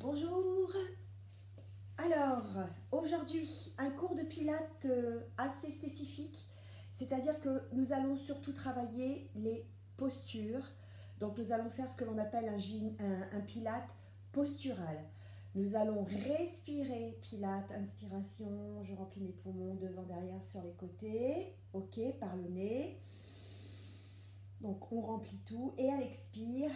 Bonjour. Alors, aujourd'hui, un cours de pilates assez spécifique, c'est-à-dire que nous allons surtout travailler les postures. Donc, nous allons faire ce que l'on appelle un pilate postural. Nous allons respirer pilate, inspiration, je remplis mes poumons devant, derrière, sur les côtés, ok, par le nez. Donc, on remplit tout et à l'expire,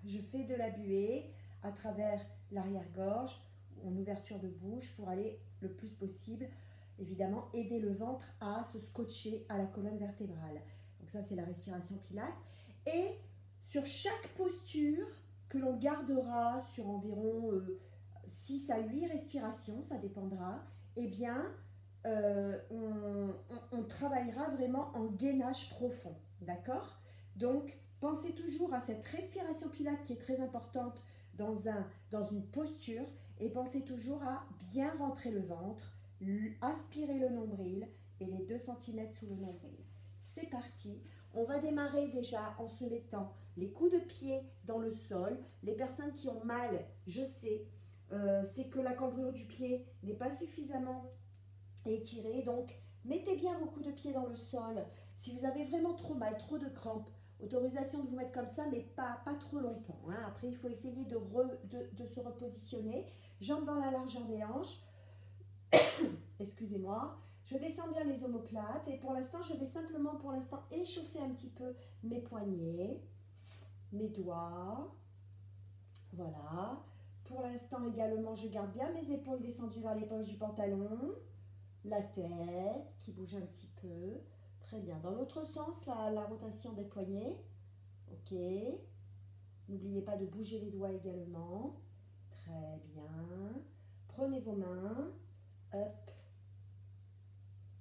je fais de la buée à travers l'arrière-gorge, en ouverture de bouche, pour aller le plus possible, évidemment, aider le ventre à se scotcher à la colonne vertébrale. Donc ça, c'est la respiration pilate. Et sur chaque posture que l'on gardera sur environ 6 à 8 respirations, ça dépendra, eh bien, on travaillera vraiment en gainage profond, d'accord? Donc, pensez toujours à cette respiration pilate qui est très importante dans une posture et pensez toujours à bien rentrer le ventre, aspirer le nombril et les 2 cm sous le nombril. C'est parti. On va démarrer déjà en se mettant les coups de pied dans le sol. Les personnes qui ont mal, je sais, c'est que la cambrure du pied n'est pas suffisamment étirée. Donc, mettez bien vos coups de pied dans le sol. Si vous avez vraiment trop mal, trop de crampes, autorisation de vous mettre comme ça, mais pas trop longtemps. Hein. Après, il faut essayer de se repositionner. Jambes dans la largeur des hanches. Excusez-moi. Je descends bien les omoplates et pour l'instant, je vais simplement échauffer un petit peu mes poignets, mes doigts. Voilà. Pour l'instant également, je garde bien mes épaules descendues vers les poches du pantalon. La tête qui bouge un petit peu. Très bien. Dans l'autre sens, la rotation des poignets. Ok. N'oubliez pas de bouger les doigts également. Très bien. Prenez vos mains. Hop.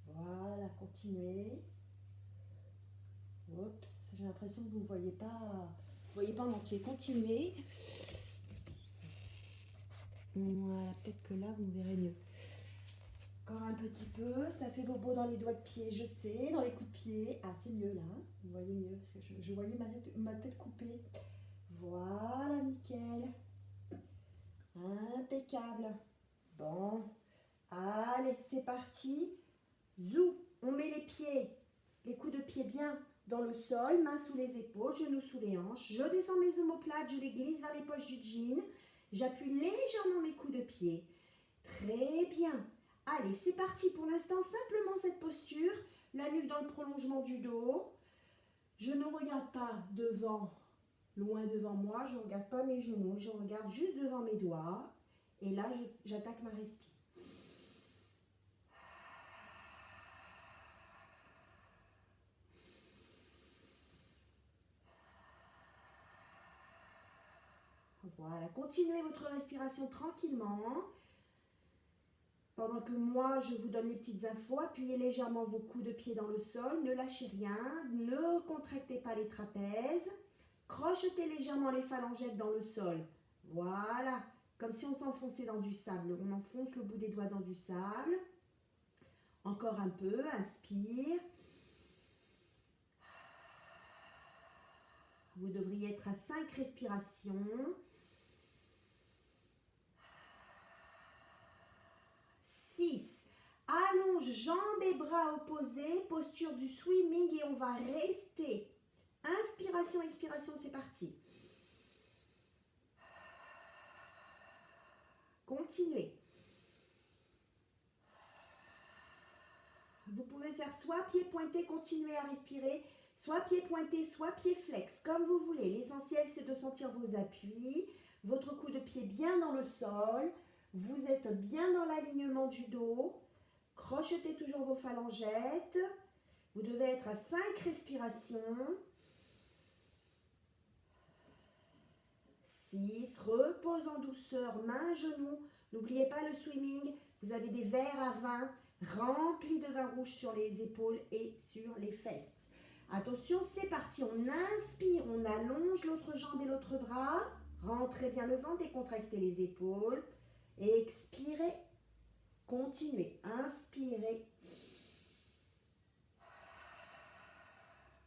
Voilà, continuez. Oups, j'ai l'impression que vous ne voyez pas en entier. Continuez. Voilà, peut-être que là, vous me verrez mieux. Encore un petit peu, ça fait bobo dans les doigts de pied, je sais, dans les coups de pied. Ah, c'est mieux là, vous voyez mieux, parce que je voyais ma tête coupée. Voilà, nickel. Impeccable. Bon, allez, c'est parti. Zou, on met les pieds, les coups de pied bien dans le sol, mains sous les épaules, genoux sous les hanches. Je descends mes omoplates, je les glisse vers les poches du jean. J'appuie légèrement mes coups de pied. Très bien. Allez, c'est parti pour l'instant, simplement cette posture, la nuque dans le prolongement du dos. Je ne regarde pas devant, loin devant moi, je ne regarde pas mes genoux, je regarde juste devant mes doigts. Et là, j'attaque ma respiration. Voilà, continuez votre respiration tranquillement. Pendant que moi, je vous donne les petites infos, appuyez légèrement vos coups de pied dans le sol, ne lâchez rien, ne contractez pas les trapèzes, crochetez légèrement les phalangettes dans le sol. Voilà, comme si on s'enfonçait dans du sable. On enfonce le bout des doigts dans du sable. Encore un peu, inspire. Vous devriez être à 5 respirations. 6. Allonge jambes et bras opposés, posture du swimming et on va rester. Inspiration, expiration, c'est parti. Continuez. Vous pouvez faire soit pied pointé, continuez à respirer, soit pied pointé, soit pied flex, comme vous voulez. L'essentiel, c'est de sentir vos appuis, votre coup de pied bien dans le sol. Vous êtes bien dans l'alignement du dos. Crochetez toujours vos phalangettes. Vous devez être à 5 respirations. 6. Repose en douceur, main, genoux. N'oubliez pas le swimming. Vous avez des verres à vin remplis de vin rouge sur les épaules et sur les fesses. Attention, c'est parti. On inspire, on allonge l'autre jambe et l'autre bras. Rentrez bien le ventre, décontractez les épaules. Et expirez. Continuez. Inspirez.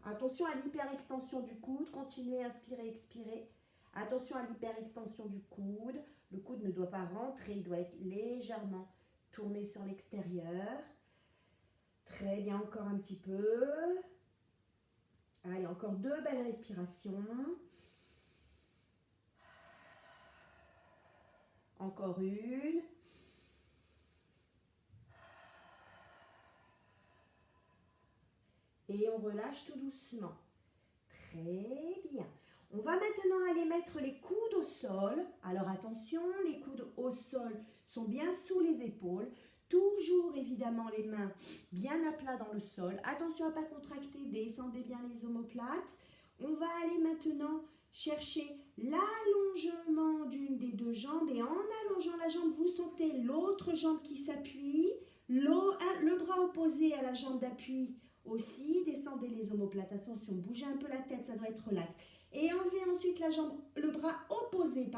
Attention à l'hyperextension du coude. Continuez, inspirez, expirez. Attention à l'hyperextension du coude. Le coude ne doit pas rentrer, il doit être légèrement tourné sur l'extérieur. Très bien, encore un petit peu. Allez, encore 2 belles respirations. Encore une. Et on relâche tout doucement. Très bien. On va maintenant aller mettre les coudes au sol. Alors attention, les coudes au sol sont bien sous les épaules. Toujours évidemment les mains bien à plat dans le sol. Attention à ne pas contracter, descendez bien les omoplates. On va aller maintenant chercher l'allongement d'une des 2 jambes et en allongeant la jambe, vous sentez l'autre jambe qui s'appuie, le bras opposé à la jambe d'appui aussi, descendez les omoplates, attention, bougez un peu la tête, ça doit être relax. Et enlevez ensuite le bras opposé,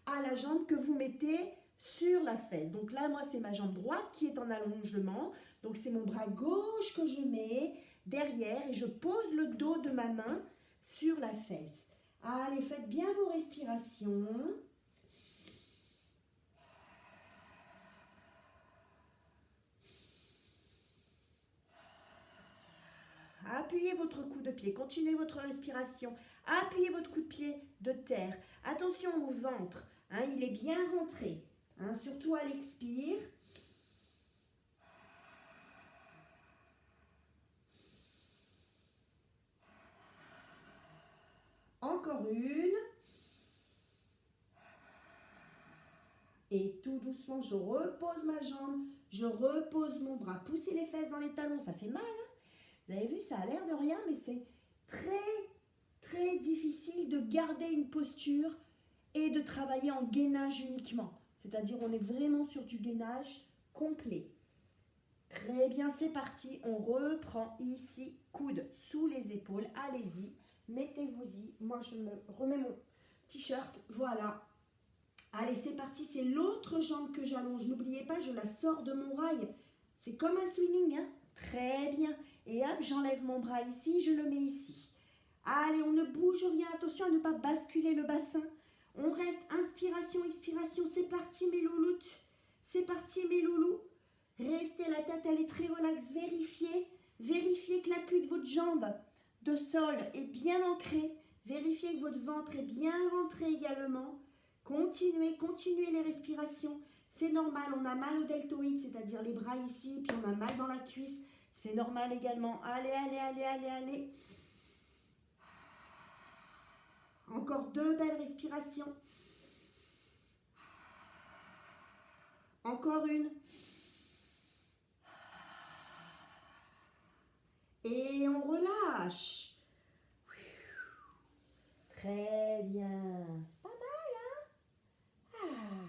à la jambe que vous mettez sur la fesse. Donc là, moi, c'est ma jambe droite qui est en allongement. Donc c'est mon bras gauche que je mets derrière et je pose le dos de ma main sur la fesse. Allez, faites bien vos respirations. Appuyez votre coup de pied, continuez votre respiration. Appuyez votre coup de pied de terre. Attention au ventre, hein, il est bien rentré, hein, surtout à l'expire. Encore une. Et tout doucement, je repose ma jambe, je repose mon bras. Poussez les fesses dans les talons, ça fait mal. Hein? Vous avez vu, ça a l'air de rien, mais c'est très difficile de garder une posture et de travailler en gainage uniquement. C'est-à-dire, on est vraiment sur du gainage complet. Très bien, c'est parti. On reprend ici, coude sous les épaules. Allez-y, mettez-vous-y. Moi, je me remets mon t-shirt. Voilà. Allez, c'est parti. C'est l'autre jambe que j'allonge. N'oubliez pas, je la sors de mon rail. C'est comme un swimming. Hein? Très bien. Et hop, j'enlève mon bras ici, je le mets ici. Allez, on ne bouge rien. Attention à ne pas basculer le bassin. On reste, inspiration, expiration. C'est parti, mes louloutes. C'est parti, mes loulous. Restez, la tête, elle est très relaxe. Vérifiez que l'appui de votre jambe de sol est bien ancré. Vérifiez que votre ventre est bien rentré également. Continuez les respirations. C'est normal, on a mal au deltoïde, c'est-à-dire les bras ici, puis on a mal dans la cuisse. C'est normal également. Allez. Encore 2 belles respirations. Encore une. Et on relâche. Très bien. C'est pas mal, hein?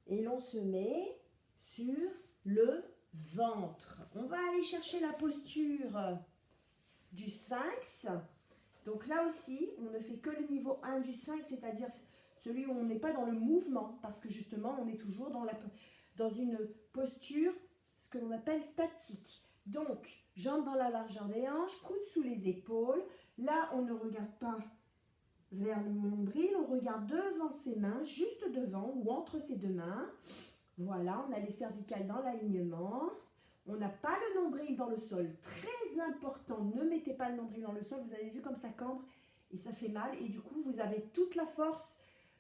Et l'on se met sur le ventre. On va aller chercher la posture du sphinx. Donc là aussi, on ne fait que le niveau 1 du sphinx, c'est-à-dire celui où on n'est pas dans le mouvement, parce que justement, on est toujours dans une posture, ce que l'on appelle statique. Donc, jambes dans la largeur des hanches, coudes sous les épaules. Là, on ne regarde pas vers le nombril, on regarde devant ses mains, juste devant ou entre ses 2 mains. Voilà, on a les cervicales dans l'alignement. On n'a pas le nombril dans le sol. Très important, ne mettez pas le nombril dans le sol. Vous avez vu comme ça cambre et ça fait mal. Et du coup, vous avez toute la force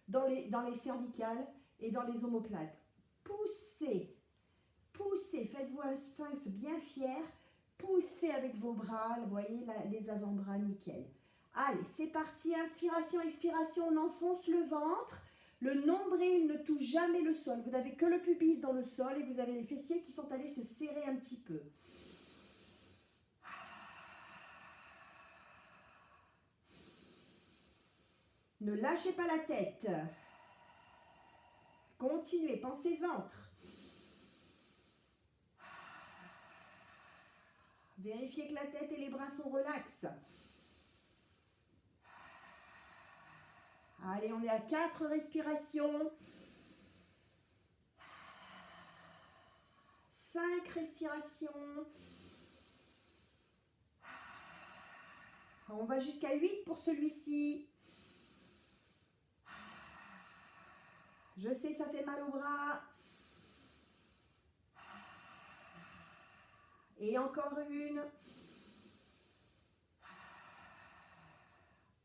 dans les cervicales et dans les omoplates. Poussez, faites-vous un sphinx bien fier. Poussez avec vos bras, vous voyez les avant-bras nickel. Allez, c'est parti, inspiration, expiration, on enfonce le ventre. Le nombril ne touche jamais le sol. Vous n'avez que le pubis dans le sol et vous avez les fessiers qui sont allés se serrer un petit peu. Ne lâchez pas la tête. Continuez, pensez ventre. Vérifiez que la tête et les bras sont relax. Allez, on est à 4 respirations. 5 respirations. On va jusqu'à 8 pour celui-ci. Je sais, ça fait mal au bras. Et encore une.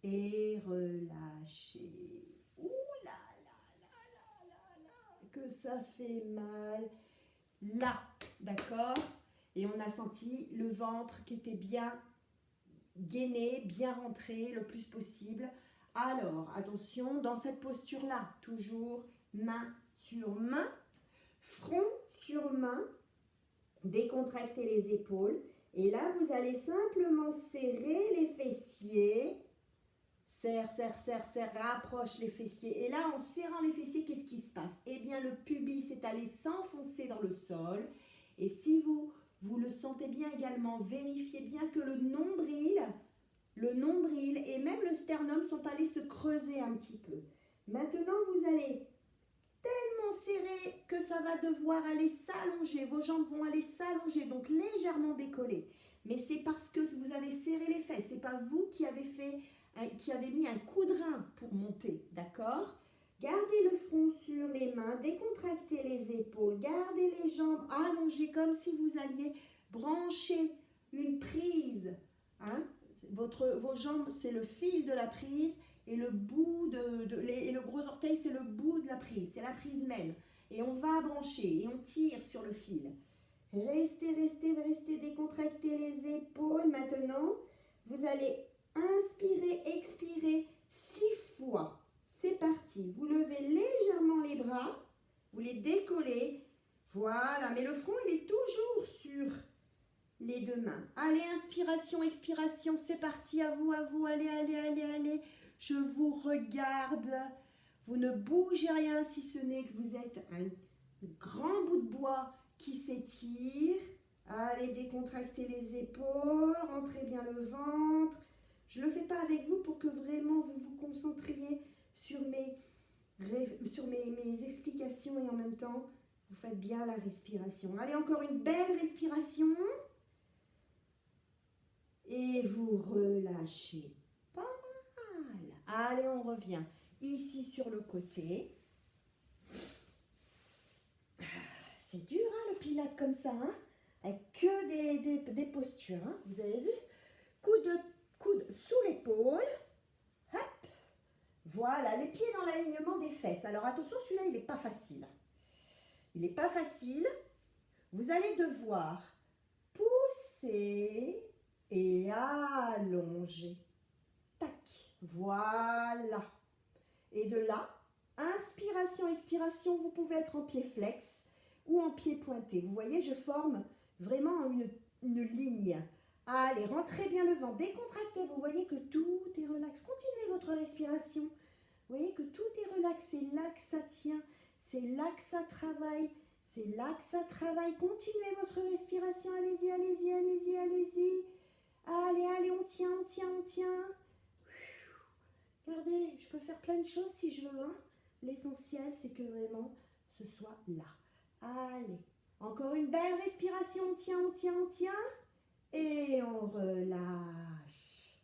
Et relâchez. Ouh là là là là là là. Que ça fait mal. Là, d'accord? Et on a senti le ventre qui était bien gainé, bien rentré le plus possible. Alors, attention, dans cette posture-là, toujours main sur main, front sur main, décontractez les épaules. Et là, vous allez simplement serrer les fessiers. Serre, serre, serre, serre, rapproche les fessiers. Et là, en serrant les fessiers, qu'est-ce qui se passe? Eh bien, le pubis est allé s'enfoncer dans le sol. Et si vous le sentez bien également, vérifiez bien que le nombril et même le sternum sont allés se creuser un petit peu. Maintenant, vous allez tellement serrer que ça va devoir aller s'allonger. Vos jambes vont aller s'allonger, donc légèrement décoller. Mais c'est parce que vous avez serré les fesses. Ce n'est pas vous qui avez mis un coup de rein pour monter, d'accord? Gardez le front sur les mains, décontractez les épaules, gardez les jambes allongées comme si vous alliez brancher une prise. Hein? Vos jambes, c'est le fil de la prise et le bout et le gros orteil, c'est le bout de la prise, c'est la prise même. Et on va brancher et on tire sur le fil. Restez, restez, restez, décontractez les épaules. Maintenant, vous allez inspirer, expirer 6 fois. C'est parti. Vous levez légèrement les bras, vous les décollez. Voilà, mais le front, il est toujours sur les deux mains. Allez, inspiration, expiration, c'est parti. À vous, allez, allez, allez, allez. Je vous regarde. Vous ne bougez rien si ce n'est que vous êtes un grand bout de bois qui s'étire. Allez, décontractez les épaules, rentrez bien le ventre. Je ne le fais pas avec vous pour que vraiment vous vous concentriez sur mes explications et en même temps, vous faites bien la respiration. Allez, encore une belle respiration. Et vous relâchez. Pas mal. Allez, on revient ici sur le côté. C'est dur, hein, le pilate comme ça, hein, avec que des postures. Hein. Vous avez vu? Coude sous l'épaule. Hop. Voilà, les pieds dans l'alignement des fesses. Alors attention, celui-là, il n'est pas facile. Il n'est pas facile. Vous allez devoir pousser et allonger. Tac. Voilà. Et de là, inspiration, expiration, vous pouvez être en pied flex ou en pied pointé. Vous voyez, je forme vraiment une ligne. Allez, rentrez bien le ventre, décontractez. Vous voyez que tout est relax. Continuez votre respiration. Vous voyez que tout est relax. C'est là que ça tient. C'est là que ça travaille. C'est là que ça travaille. Continuez votre respiration. Allez-y, allez-y, allez-y, allez-y. Allez, allez, on tient, on tient, on tient. Regardez, je peux faire plein de choses si je veux. Hein. L'essentiel, c'est que vraiment, ce soit là. Allez, encore une belle respiration. On tient, on tient, on tient. Et on relâche.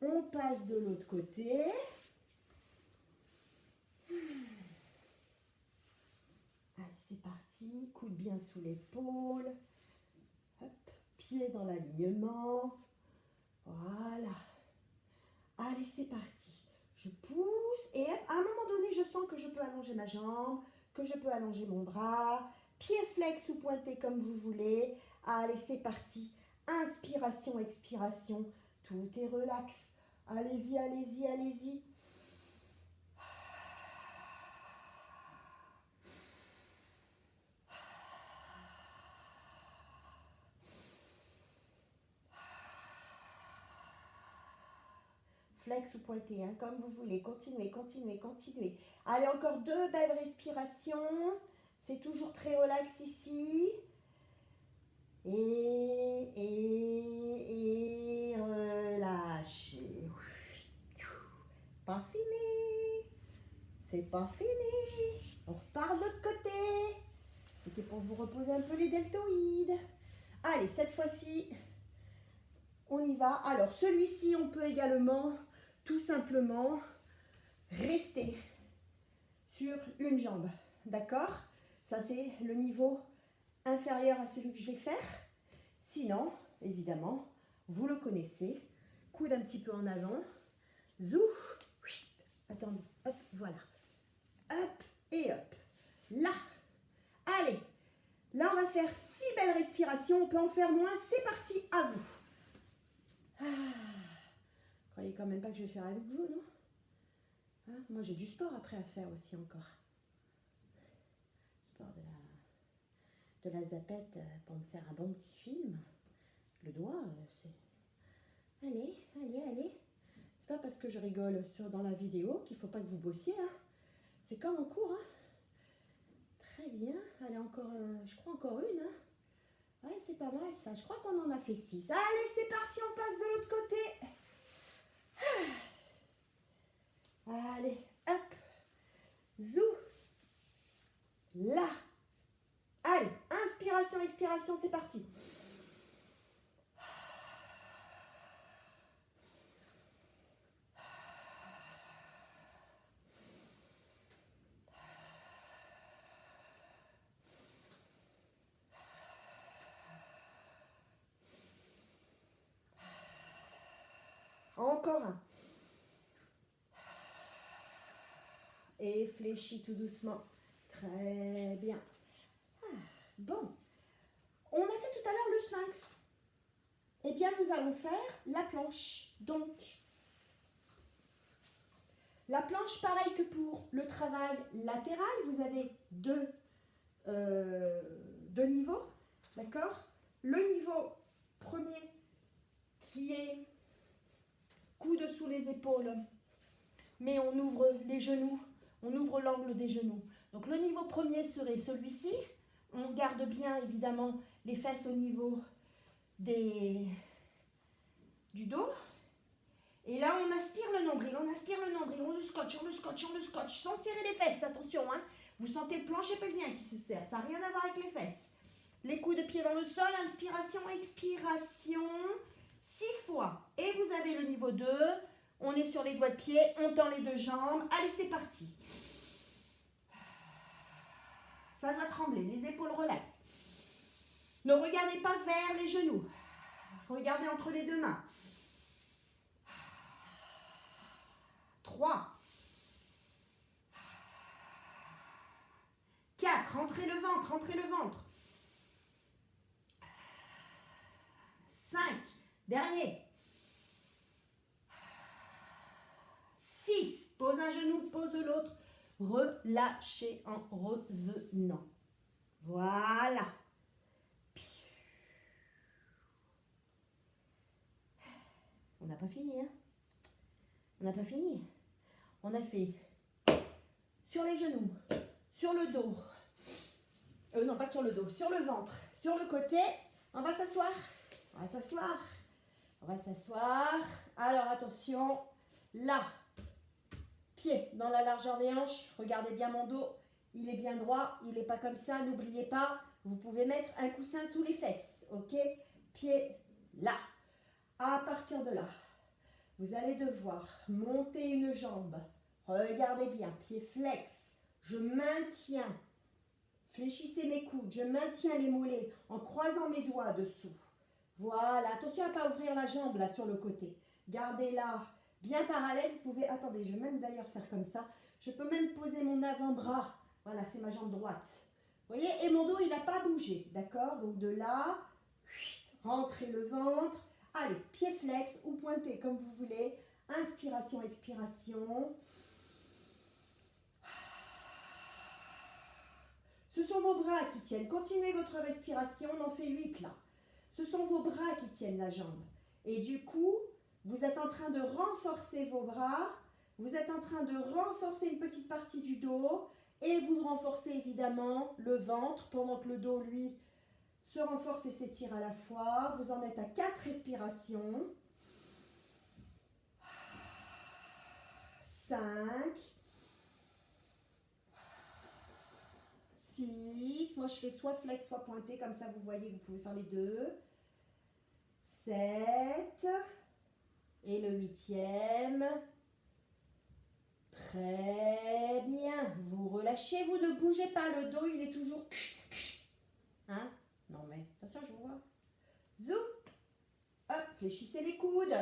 On passe de l'autre côté. Allez, c'est parti. Coude bien sous l'épaule. Hop, pied dans l'alignement. Voilà. Allez, c'est parti. Je pousse et à un moment donné, je sens que je peux allonger ma jambe, que je peux allonger mon bras. Pied flex ou pointé comme vous voulez. Allez, c'est parti. Inspiration, expiration. Tout est relax. Allez-y, allez-y, allez-y. Flex ou pointé, hein, comme vous voulez. Continuez, continuez, continuez. Allez, encore 2 belles respirations. C'est toujours très relax ici. Et relâchez. Pas fini. C'est pas fini. On repart de l'autre côté. C'était pour vous reposer un peu les deltoïdes. Allez, cette fois-ci, on y va. Alors, celui-ci, on peut également tout simplement rester sur une jambe. D'accord? Ça, c'est le niveau inférieur à celui que je vais faire. Sinon, évidemment, vous le connaissez. Coude un petit peu en avant. Zou. Attendez. Hop, voilà. Hop et hop. Là. Allez. Là, on va faire 6 belles respirations. On peut en faire moins. C'est parti, à vous. Croyez quand même pas que je vais faire avec vous, non? Hein? Moi, j'ai du sport après à faire aussi encore. Sport de la zapette pour me faire un bon petit film. Le doigt, c'est... Allez, allez, allez. C'est pas parce que je rigole dans la vidéo qu'il faut pas que vous bossiez. Hein. C'est comme en cours. Hein. Très bien. Allez, encore, je crois encore une. Hein. Ouais, c'est pas mal ça. Je crois qu'on en a fait 6. Allez, c'est parti, on passe de l'autre côté. Allez, hop. Zou. Là. Allez, inspiration, expiration, c'est parti. Encore un. Et fléchis tout doucement. Très bien. Bon. On a fait tout à l'heure le sphinx. Eh bien, nous allons faire la planche. Donc, la planche, pareil que pour le travail latéral, vous avez deux niveaux. D'accord? Le niveau premier qui est coude sous les épaules, mais on ouvre les genoux, on ouvre l'angle des genoux. Donc le niveau premier serait celui-ci. On garde bien évidemment les fesses au niveau du dos. Et là on aspire le nombril, on le scotche, sans serrer les fesses, attention. Hein. Vous sentez le plancher pelvien qui se serre, ça n'a rien à voir avec les fesses. Les coups de pied dans le sol, inspiration, expiration, 6 fois. Et vous avez le niveau 2, on est sur les doigts de pied, on tend les deux jambes. Allez, c'est parti. Ça doit trembler, les épaules relaxent. Ne regardez pas vers les genoux. Regardez entre les deux mains. 3. 4. Rentrez le ventre, rentrez le ventre. 5. Dernier. 6. Pose un genou, pose l'autre. Relâchez en revenant. Voilà. On n'a pas fini, hein? On n'a pas fini. On a fait sur les genoux, sur le dos. Non, pas sur le dos, sur le ventre, sur le côté. On va s'asseoir. On va s'asseoir. On va s'asseoir. Alors, attention. Là. Pied dans la largeur des hanches. Regardez bien mon dos. Il est bien droit. Il n'est pas comme ça. N'oubliez pas, vous pouvez mettre un coussin sous les fesses. Ok? Pied là. À partir de là, vous allez devoir monter une jambe. Regardez bien. Pied flex. Je maintiens. Fléchissez mes coudes. Je maintiens les mollets en croisant mes doigts dessous. Voilà. Attention à ne pas ouvrir la jambe là sur le côté. Gardez-la bien parallèle. Vous pouvez... Attendez, je vais même d'ailleurs faire comme ça. Je peux même poser mon avant-bras. Voilà, c'est ma jambe droite. Vous voyez? Et mon dos, il n'a pas bougé. D'accord? Donc de là, rentrez le ventre. Allez, pied flex ou pointé comme vous voulez. Inspiration, expiration. Ce sont vos bras qui tiennent. Continuez votre respiration. On en fait 8 là. Ce sont vos bras qui tiennent la jambe. Et du coup, vous êtes en train de renforcer vos bras. Vous êtes en train de renforcer une petite partie du dos. Et vous renforcez évidemment le ventre pendant que le dos, lui, se renforce et s'étire à la fois. Vous en êtes à 4 respirations. 5. 6. Moi, je fais soit flex, soit pointé. Comme ça, vous voyez, vous pouvez faire les deux. 7. Et le 8e. Très bien. Vous relâchez, vous ne bougez pas. Le dos, il est toujours... Hein? Non mais, attention, je vous vois. Zou. Hop, fléchissez les coudes.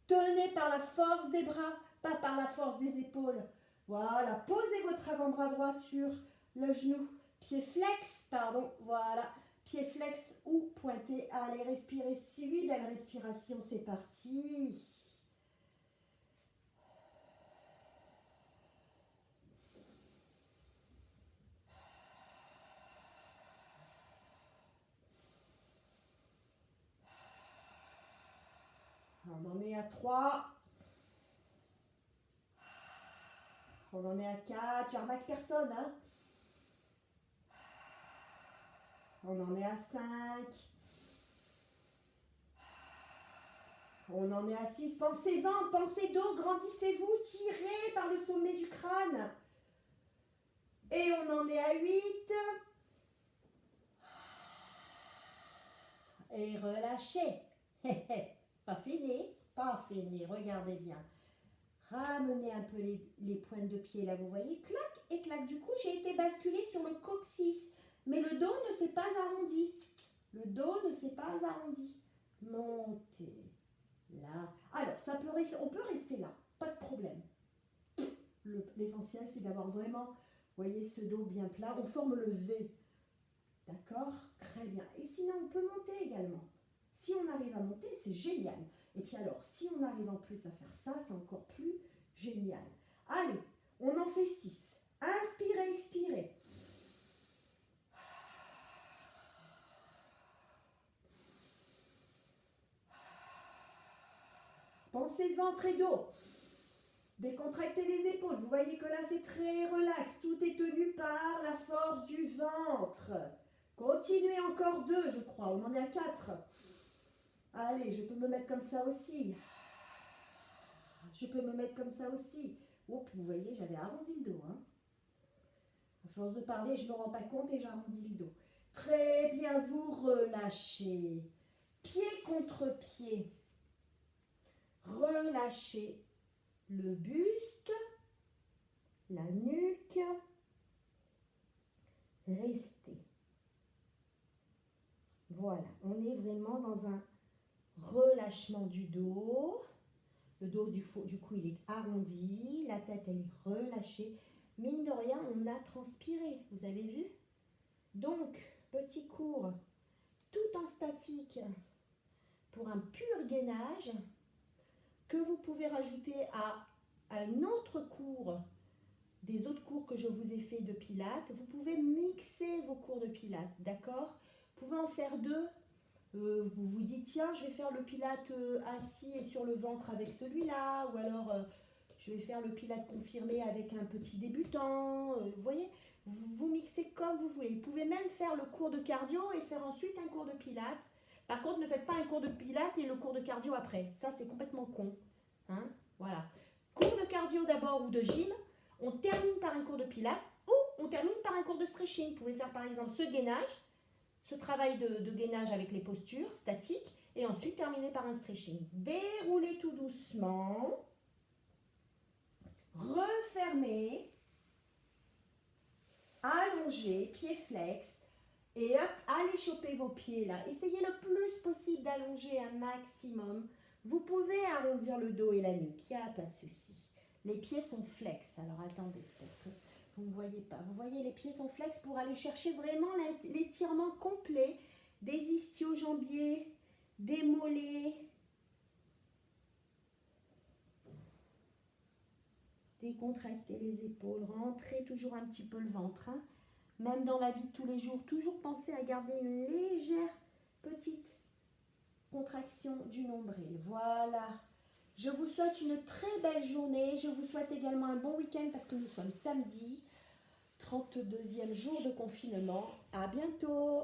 Tenez par la force des bras, pas par la force des épaules. Voilà, posez votre avant-bras droit sur le genou. Pied flex, pardon, voilà. Pied flex ou pointé. Allez, respirez. 8 belles respirations, c'est parti. On en est à 3. On en est à 4. J'arnaque personne, hein. On en est à 5. On en est à 6. Pensez ventre, pensez dos, grandissez-vous, tirez par le sommet du crâne. Et on en est à 8. Et relâchez. Pas fini, pas fini. Regardez bien. Ramenez un peu les pointes de pied là, vous voyez, clac et clac. Du coup, j'ai été basculée sur le coccyx. Mais le dos ne s'est pas arrondi. Le dos ne s'est pas arrondi. Montez. Là. Alors, on peut rester là. Pas de problème. L'essentiel, c'est d'avoir vraiment, vous voyez, ce dos bien plat. On forme le V. D'accord? Très bien. Et sinon, on peut monter également. Si on arrive à monter, c'est génial. Et puis alors, si on arrive en plus à faire ça, c'est encore plus génial. Allez, on en fait 6. Inspirez, expirez. Pensez ventre et dos. Décontractez les épaules. Vous voyez que là, c'est très relax. Tout est tenu par la force du ventre. Continuez encore 2, je crois. On en est à 4. Allez, je peux me mettre comme ça aussi. Je peux me mettre comme ça aussi. Oups, vous voyez, j'avais arrondi le dos. Hein. À force de parler, je ne me rends pas compte et j'arrondis le dos. Très bien, vous relâchez. Pied contre pied. Relâchez le buste, la nuque. Restez. Voilà, on est vraiment dans un relâchement du dos. Le dos du cou, il est arrondi. La tête, elle est relâchée. Mine de rien, on a transpiré. Vous avez vu? Donc, petit cours tout en statique pour un pur gainage que vous pouvez rajouter à un autre cours, des autres cours que je vous ai fait de pilates. Vous pouvez mixer vos cours de pilates, d'accord? Vous pouvez en faire 2. Vous vous dites, tiens, je vais faire le pilate assis et sur le ventre avec celui-là, ou alors je vais faire le pilate confirmé avec un petit débutant. Vous voyez, vous mixez comme vous voulez. Vous pouvez même faire le cours de cardio et faire ensuite un cours de pilates. Par contre, ne faites pas un cours de pilates et le cours de cardio après. Ça, c'est complètement con. Hein? Voilà. Cours de cardio d'abord ou de gym. On termine par un cours de pilates ou on termine par un cours de stretching. Vous pouvez faire par exemple ce gainage, ce travail de gainage avec les postures statiques et ensuite terminer par un stretching. Déroulez tout doucement. Refermez. Allongez, pied flex. Et hop, allez choper vos pieds là. Essayez le plus possible d'allonger un maximum. Vous pouvez arrondir le dos et la nuque, il n'y a pas de souci. Les pieds sont flex. Alors attendez, peut-être que vous ne voyez pas. Vous voyez, les pieds sont flex pour aller chercher vraiment l'étirement complet des ischio-jambiers, des mollets, décontractez les épaules, rentrez toujours un petit peu le ventre. Hein. Même dans la vie de tous les jours, toujours pensez à garder une légère petite contraction du nombril. Voilà. Je vous souhaite une très belle journée. Je vous souhaite également un bon week-end parce que nous sommes samedi, 32e jour de confinement. À bientôt.